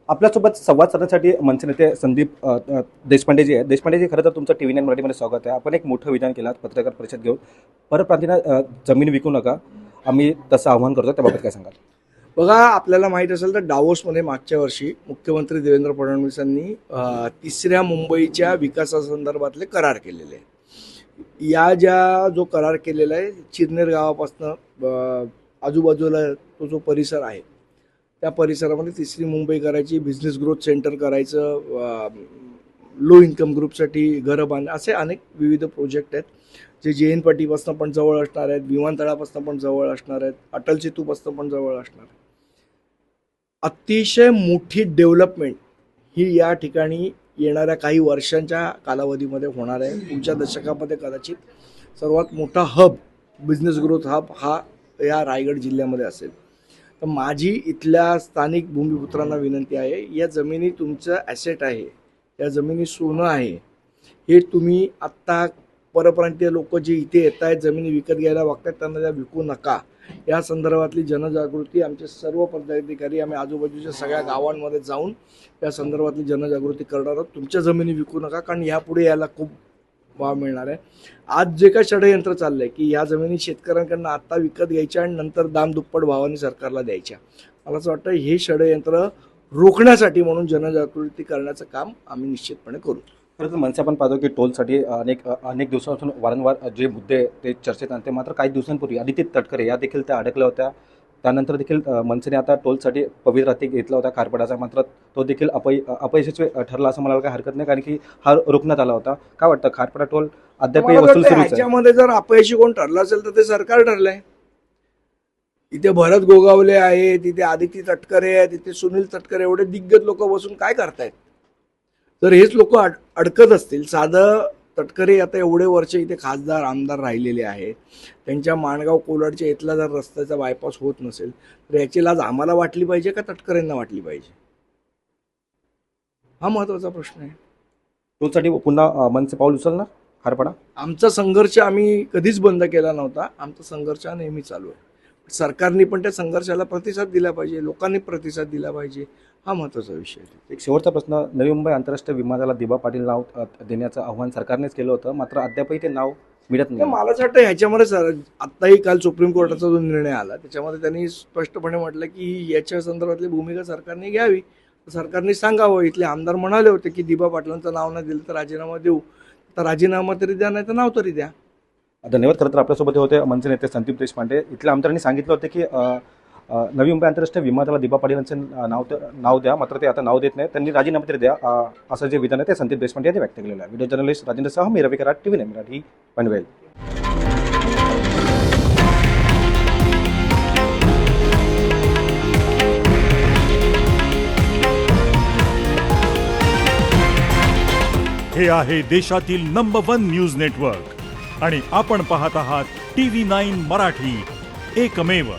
आपल्यासोबत संवाद साधण्यासाठी मनसे नेते संदीप देशपांडेजी आहेत. देशपांडेजी, खरं तर तुमचं TV9 मराठीमध्ये स्वागत आहे. आपण एक मोठं विधान केलं पत्रकार परिषद घेऊन, परप्रांतीयांना जमीन विकू नका, आम्ही तसं आव्हान करतो, त्याबाबत काय सांगाल? बघा, आपल्याला माहीत असेल तर डावोसमध्ये मागच्या वर्षी मुख्यमंत्री देवेंद्र फडणवीसांनी तिसऱ्या मुंबईच्या विकासासंदर्भातले करार केलेले आहे. जो करार केलेला आहे, चिरनेर गावापासून आजूबाजूला तो जो परिसर आहे त्या परिसरामध्ये तिसरी मुंबई करायची, बिझनेस ग्रोथ सेंटर करायचं, लो इन्कम ग्रुपसाठी घरं बांधणं, असे अनेक विविध प्रोजेक्ट आहेत जे JN पाटीपासून पण जवळ असणार आहेत, विमानतळापासून पण जवळ असणार आहेत, अटल सेतूपासून पण जवळ असणार आहेत. अतिशय मोठी डेव्हलपमेंट ही या ठिकाणी येणाऱ्या काही वर्षांच्या कालावधीमध्ये होणार आहे. पुढच्या दशकामध्ये कदाचित सर्वात मोठा हब, बिझनेस ग्रोथ हब हा या रायगड जिल्ह्यामध्ये असेल. तर माझी इथल्या स्थानिक भूमिपुत्रांना विनंती आहे, या जमिनी तुमचं ॲसेट आहे, या जमिनी सोनं आहे. हे तुम्ही आत्ता परप्रांतीय लोक जे इथे येत आहेत, जमिनी विकत घ्यायला बघतात, त्यांना त्या विकू नका. या संदर्भातली जनजागृती आमचे सर्व पदाधिकारी आम्ही आजूबाजूच्या सगळ्या गावांमध्ये जाऊन या संदर्भातली जनजागृती करणार आहोत. तुमच्या जमिनी विकू नका, कारण यापुढे याला खूप वाव मिळणार आहे. आज जे काय षडयंत्र चाललं आहे की या जमिनी शेतकऱ्यांकडनं आत्ता विकत घ्यायच्या आणि नंतर दाम दुप्पट भावाने सरकारला द्यायच्या, मला असं वाटतं हे षडयंत्र रोखण्यासाठी म्हणून जनजागृती करण्याचं काम आम्ही निश्चितपणे करू. खरं तर मनसे आपण पाहतो की टोलसाठी अनेक दिवसापासून वारंवार जे मुद्दे ते चर्चेत आणते, मात्र काही दिवसांपूर्वी आदिती तटकरे या देखील त्या अडकल्या होत्या. त्यानंतर देखील मनसेने आता टोलसाठी पवित्र हाती घेतला होता खारपडाचा, मात्र तो देखील अपयशस्वी ठरला असं म्हणायला काही हरकत नाही, कारण की हा रोखण्यात आला होता. काय वाटतं, खारपडा टोल अद्याप वसूल सुरू आहे? याच्यामध्ये जर अपयशी कोण ठरलं असेल तर ते सरकार ठरलंय. इथे भरत गोगावले आहे, तिथे आदिती तटकरे आहे, तिथे सुनील तटकरे, एवढे दिग्गज लोक बसून काय करतायत? जर हेच लोक अडकत असतील, साधं तटकरे आता एवढे वर्ष इथे खासदार आमदार राहिलेले आहेत, त्यांच्या माणगाव कोलाडच्या इथला जर रस्त्याचा बायपास होत नसेल तर याची लाज आम्हाला वाटली पाहिजे का तटकरेंना वाटली पाहिजे? हा महत्वाचा प्रश्न आहे. टोलसाठी पुन्हा मनसे पाऊल उचलणार खारपडा? आमचा संघर्ष आम्ही कधीच बंद केला नव्हता, आमचा संघर्ष नेहमी चालू आहे. सरकारने पण त्या संघर्षाला प्रतिसाद दिला पाहिजे, लोकांनी प्रतिसाद दिला पाहिजे, हा महत्त्वाचा विषय आहे. एक शेवटचा प्रश्न, नवी मुंबई आंतरराष्ट्रीय विमानाला दिबा पाटील नाव देण्याचं आव्हान सरकारनेच केलं होतं, मात्र अद्यापही ते नाव मिळत नाही. मला असं वाटतं ह्याच्यामध्ये आत्ताही काल सुप्रीम कोर्टाचा जो निर्णय आला त्याच्यामध्ये त्यांनी स्पष्टपणे म्हटलं की याच्या संदर्भातली भूमिका सरकारने घ्यावी. सरकारने सांगावं. इथले आमदार म्हणाले होते की दिबा पाटलांचं नाव नाही दिलं तर राजीनामा देऊ, तर राजीनामा तरी द्या, नाही तर नाव तरी द्या. धन्यवाद. खरं तर आपल्यासोबत होते मनसे नेते संदीप देशपांडे. इथल्या आमदारांनी सांगितलं होतं की नवी मुंबई आंतरराष्ट्रीय विमानाला दिबा पाटील यांचं नाव द्या, मात्र ते आता नाव देत नाही, त्यांनी राजीनामा तरी द्या, असं जे विधान आहे ते संदीप देशपांडे यांनी व्यक्त केलेलं आहे. व्हिडिओ जर्नलिस्ट राजेंद्र साह, मी रवी कराड, TV9 मराठी, पनवेल. हे आहे देशातील नंबर 1 न्यूज नेटवर्क आणि आपण पाहत आहात TV9 मराठी, एकमेव.